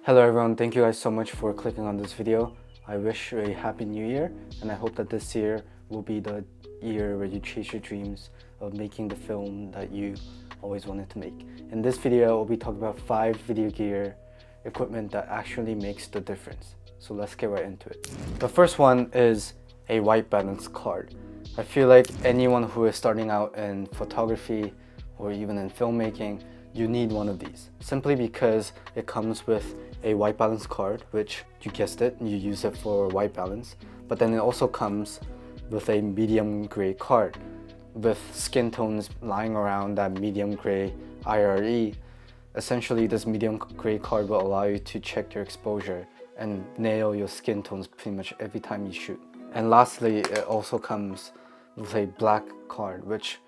Hello everyone, thank you guys so much for clicking on this video. I wish you a happy new year, and I hope that this year will be the year where you chase your dreams of making the film that you always wanted to make. In this video, we'll be talking about 5 video gear equipment that actually makes the difference. So let's get right into it. The first one is a white balance card. I feel like anyone who is starting out in photography or even in filmmaking, you need one of these, simply because it comes with a white balance card, which you guessed it, you use it for white balance, but then it also comes with a medium gray card with skin tones lying around that medium gray IRE. Essentially, this medium gray card will allow you to check your exposure and nail your skin tones pretty much every time you shoot. And lastly, it also comes with a black card, which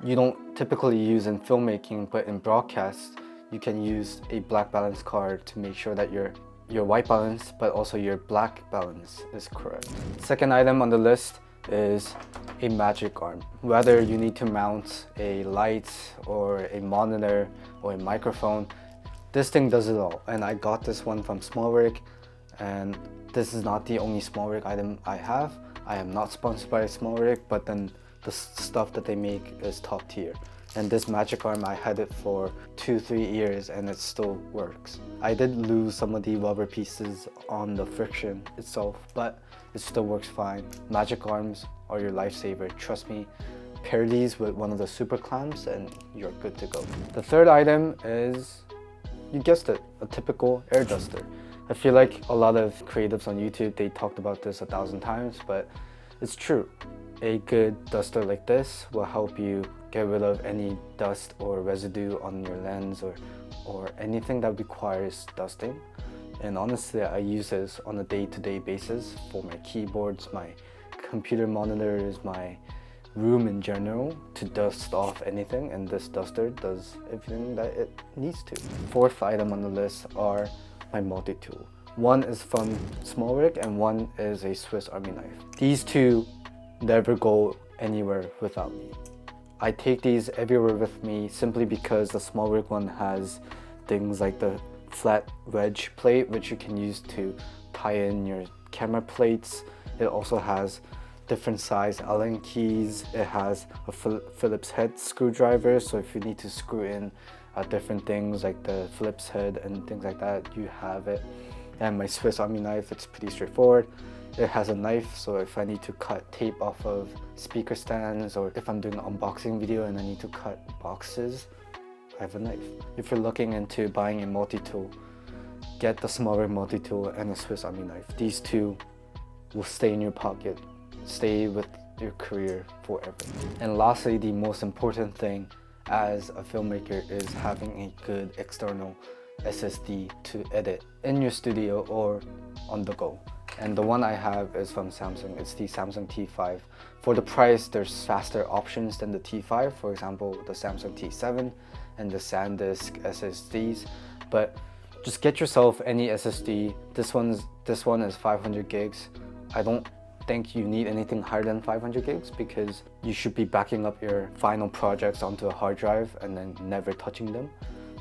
you don't typically use in filmmaking, but in broadcast, you can use a black balance card to make sure that your white balance, but also your black balance is correct. Second item on the list is a magic arm. Whether you need to mount a light or a monitor or a microphone, this thing does it all. And I got this one from Smallrig, and this is not the only Smallrig item I have. I am not sponsored by Smallrig, but then the stuff that they make is top tier. And this magic arm, I had it for 2-3 years and it still works. I did lose some of the rubber pieces on the friction itself, but it still works fine. Magic arms are your lifesaver. Trust me, pair these with one of the super clamps and you're good to go. The third item is, you guessed it, a typical air duster. I feel like a lot of creatives on YouTube, they talked about this 1,000 times, but it's true. A good duster like this will help you get rid of any dust or residue on your lens or anything that requires dusting. And honestly, I use this on a day-to-day basis for my keyboards, my computer monitors, my room in general, to dust off anything, and this duster does everything that it needs to. Fourth item on the list are my multi-tool. One is from Smallrig and one is a Swiss Army knife. These two never go anywhere without me. I take these everywhere with me simply because the Smallrig one has things like the flat wedge plate, which you can use to tie in your camera plates. It also has different size Allen keys. It has a Phillips head screwdriver, so if you need to screw in different things like the Phillips head and things like that, you have it. And my Swiss Army knife, it's pretty straightforward. It has a knife, so if I need to cut tape off of speaker stands, or if I'm doing an unboxing video and I need to cut boxes, I have a knife. If you're looking into buying a multi-tool, get the Smallrig multi-tool and a Swiss Army knife. These two will stay in your pocket, stay with your career forever. And lastly, the most important thing as a filmmaker is having a good external SSD to edit in your studio or on the go. And the one I have is from Samsung. It's the Samsung T5. For the price, there's faster options than the T5. For example, the Samsung T7 and the SanDisk SSDs. But just get yourself any SSD. This one is 500 gigs. I don't think you need anything higher than 500 gigs because you should be backing up your final projects onto a hard drive and then never touching them.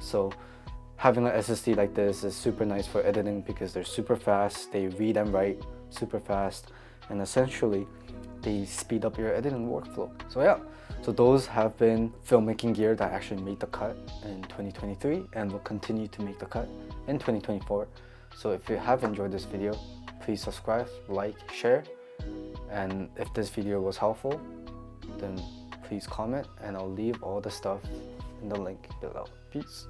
So having an SSD like this is super nice for editing because they're super fast, they read and write super fast, and essentially they speed up your editing workflow. So yeah, so those have been filmmaking gear that actually made the cut in 2023 and will continue to make the cut in 2024. So if you have enjoyed this video, please subscribe, like, share, and if this video was helpful, then please comment and I'll leave all the stuff in the link below. Peace.